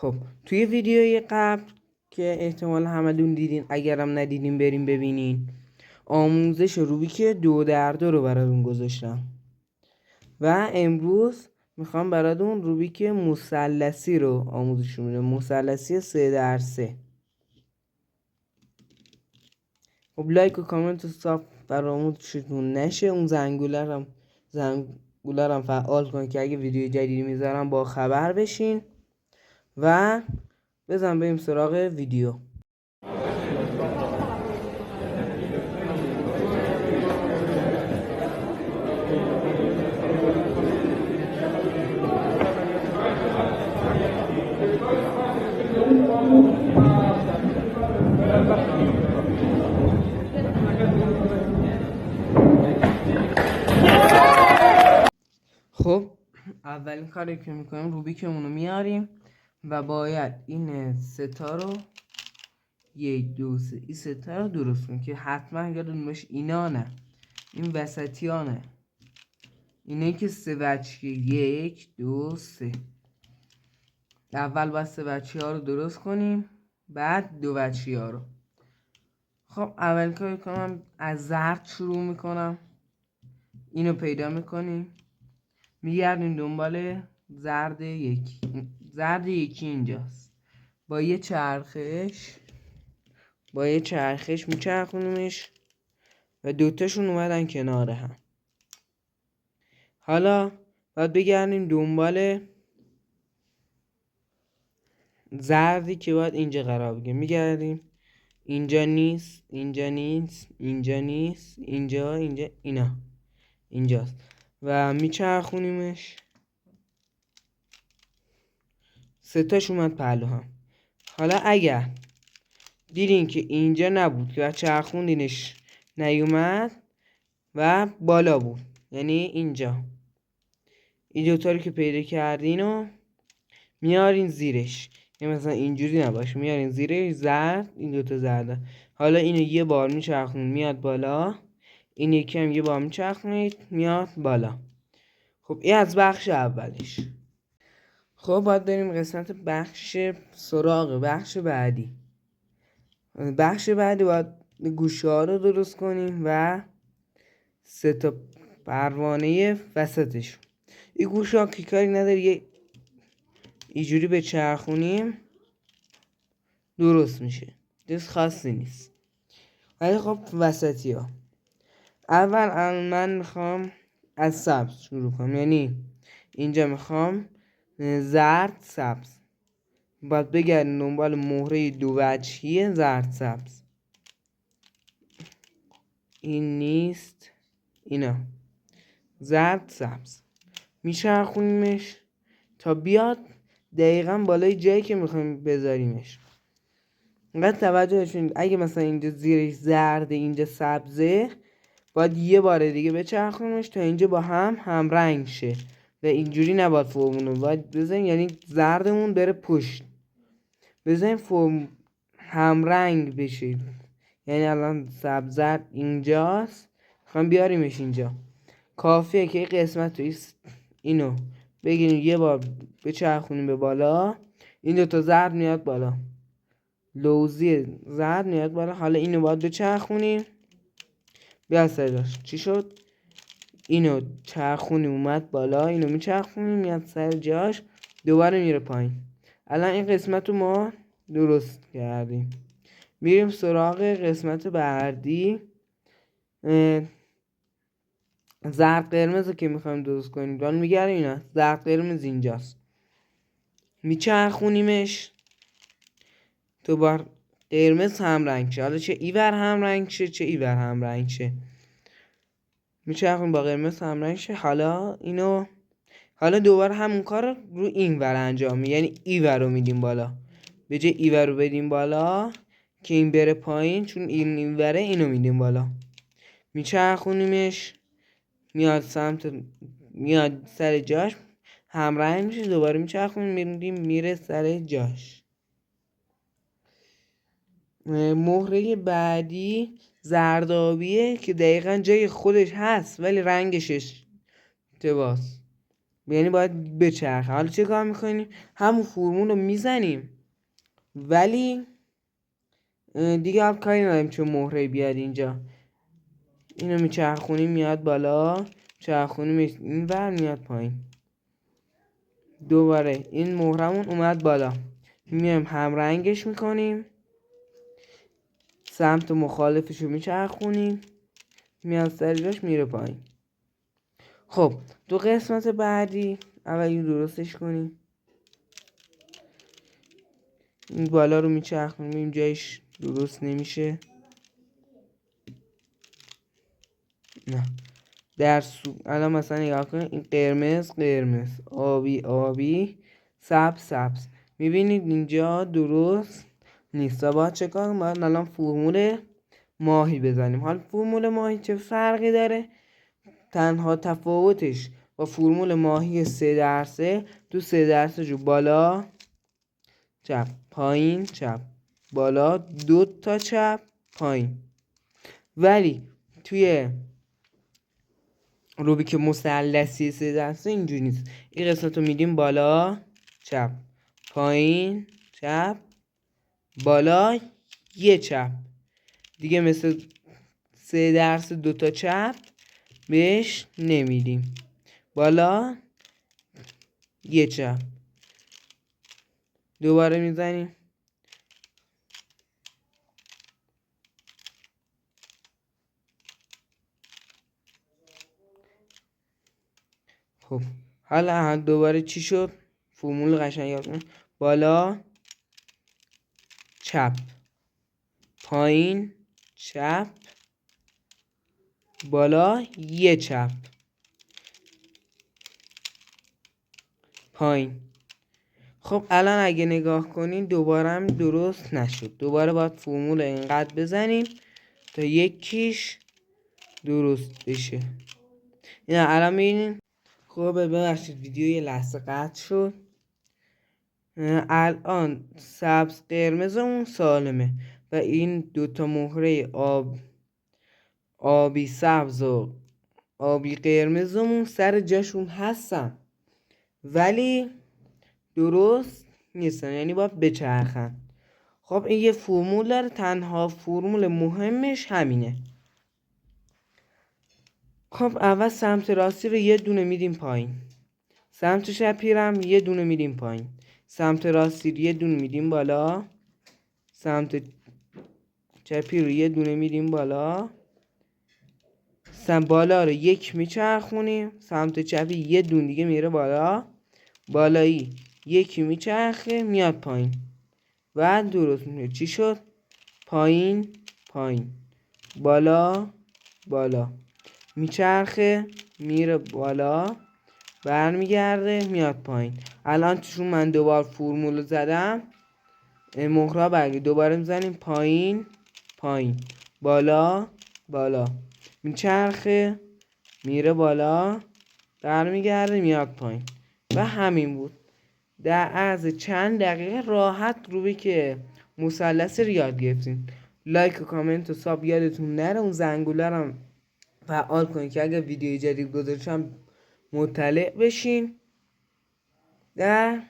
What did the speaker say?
خب توی ویدیوی قبل که احتمال همدون دیدین، اگرم ندیدین بریم ببینین، آموزش روبیک 2x2 رو براتون گذاشتم و امروز میخوام براتون روبیک مثلثی رو آموزش میدم، مثلثی 3x3. خب لایک و کامنت و ساب فراموشتون نشه. اون زنگوله هم فعال کن که اگه ویدیو جدیدی میذارم با خبر بشین و بزن بریم سراغ ویدیو. خب اولین کاری که میکنیم روبیکمون رو میاریم و باید این ستا رو 1 2 3 این ستا رو درست کنیم که حتما یادتون باشه اینا نه، این وسطی ها نه، اینه که 3 وجهی 1 2 3. اول باید 3 وجهی ها رو درست کنیم، بعد 2 وجهی ها رو. خب اول کاری کنم از زرد شروع میکنم، اینو پیدا میکنیم، میگردیم دنبال زرد یکی. زرد یکی اینجاست، با یه چرخش میچرخونیمش و دوتاشون اومدن کنار هم. حالا باید بگردیم دنبال زردی که باید اینجا قرار بگیره. میگردیم اینجا نیست، اینجا نیست، اینجا نیست، اینجا اینا اینجاست و میچرخونیمش. ستاش اومد پهلو هم. حالا اگر دیدین که اینجا نبود و چرخوندینش نیومد و بالا بود، یعنی اینجا، این دوتا رو که پیدا کردین و میارین زیرش، یعنی مثلا اینجوری نباشه، میارین زیرش زرد، این دوتا زرده. حالا اینو یه بار میچرخونید میاد بالا، این یکی هم یه بار میچرخونید میاد بالا. خب این از بخش اولش. خب باید بریم قسمت سراغ بخش بعدی. بخش بعدی باید گوشه ها رو درست کنیم و 3 تا پروانه وسطش. این گوشه ها که کاری نداره، یه اینجوری به چرخونیم درست میشه، درست خاصی نیست. ولی خب وسطی ها اول من میخوام از سبز شروع کنم، یعنی اینجا میخوام زرد سبز. باید بگردیم دنبال مهره 2 وجهی زرد سبز. این نیست، اینا زرد سبز میچرخونیمش تا بیاد دقیقا بالای جایی که میخوایم بذاریمش. اینقدر توجه داشتین اگه مثلا اینجا زیرش زرده اینجا سبزه، باید یه بار دیگه بچرخونیمش تا اینجا با هم رنگ شه و اینجوری نباید فرمونو باید بزنیم، یعنی زردمون بره پشت، بزنیم فرم هم رنگ بشه. یعنی الان سبز زرد اینجاست، میخوام بیاریمش اینجا. کافیه که این قسمت رو اینو بگیریم یه بار بچرخونیم به بالا، این دوتا زرد میاد بالا، لوزی زرد میاد بالا. حالا اینو باید بچرخونیم بیا سر داشت چی شد، اینو چرخونیم اومد بالا، اینو میچرخونیم میاد سر جاش، دوباره میره پایین. الان این قسمت رو ما درست کردیم. میریم سراغ قسمت بعدی. زرد قرمز رو که میخوایم درست کنیم دان میگردیم، اینا زرد قرمز اینجاست، میچرخونیمش تو بار قرمز هم رنگ شه. حالا چه ایور هم رنگ شه چه ایور هم رنگ شه، میچرخونیم با قرمز هم رنگ شه. حالا دوباره همون کار رو این ور انجام، یعنی ایور رو میدیم بالا، به جای ایور رو بدیم بالا که این بره پایین، چون این وره اینو میدیم بالا، میچرخونیمش میاد سر جاش همرنگ میشه، دوباره میچرخونیم میره سر جاش. مهره بعدی زردابیه که دقیقا جای خودش هست ولی رنگش اشتباهه. یعنی باید بچرخه. حالا چه کار میکنیم؟ همون فرمول رو میزنیم ولی دیگه هم کاری نداریم چون مهره بیاد اینجا. اینو میچرخونیم میاد بالا، چرخونیم این ور میاد پایین. دوباره این مهرمون اومد بالا، میایم هم رنگش میکنیم، سمت مخالفشو میچرخونیم میاد سر جاش میره پایین. خب تو قسمت بعدی اول این درستش کنیم. این بالا رو میچرخونیم جایش درست نمیشه. نه در الان مثلا نگاه کنید، این قرمز قرمز، آبی آبی، سبز سبز. میبینید اینجا درست نیست. باید چه کار کنیم؟ باید الان فرمول ماهی بزنیم. حالا فرمول ماهی چه فرقی داره؟ تنها تفاوتش با فرمول ماهی 3 تو 3 جو بالا چپ پایین چپ بالا 2 تا چپ پایین. ولی توی روبیک مثلثی 3 اینجوری نیست. این قسمت رو میدیم بالا چپ پایین چپ بالا یه چپ دیگه، مثل 3 2 تا چپ بهش نمیدیم. بالا یه چپ دوباره میزنیم. خب حالا دوباره چی شد؟ فرمول قشنگ یاد کنیم. بالا چپ پایین چپ بالا یه چپ پایین. خب الان اگه نگاه کنین دوباره هم درست نشد. دوباره باید فرمول اینقدر بزنیم تا یکیش درست بشه. اینا الان میبینین. خب ببخشید ویدیو یه لحظه قطع شد. الان سبز قرمزمون سالمه و این دوتا مهره آبی سبز و آبی قرمزمون سر جاشون هستن ولی درست نیستن، یعنی باید بچرخن. خب این یه فرمول داره، تنها فرمول مهمش همینه. خب اول سمت راستی رو یه دونه میدیم پایین، سمت چپی رو هم یه دونه میدیم پایین. سمت راستی رو یه دونه میدیم بالا، سمت چپی رو یه دونه میدیم بالا. بالا رو یک میچرخونیم، سمت چپی یه دونه دیگه میره بالا، بالایی یکی میچرخه میاد پایین و درست میشه. چی شد؟ پایین پایین بالا بالا، میچرخه میره بالا برمیگرده میاد پایین. الان چون من دوبار فرمول زدم مهره برگه دوباره میزنیم پایین پایین بالا بالا، میچرخه میره بالا برمیگرده میاد پایین و همین بود. در عرض چند دقیقه راحت روبیک مثلث رو یاد گرفتین. لایک و کامنت و ساب یادتون نره، اون زنگوله رو فعال کنید که اگر ویدیو جدید گذاشتم مطلع بشین. در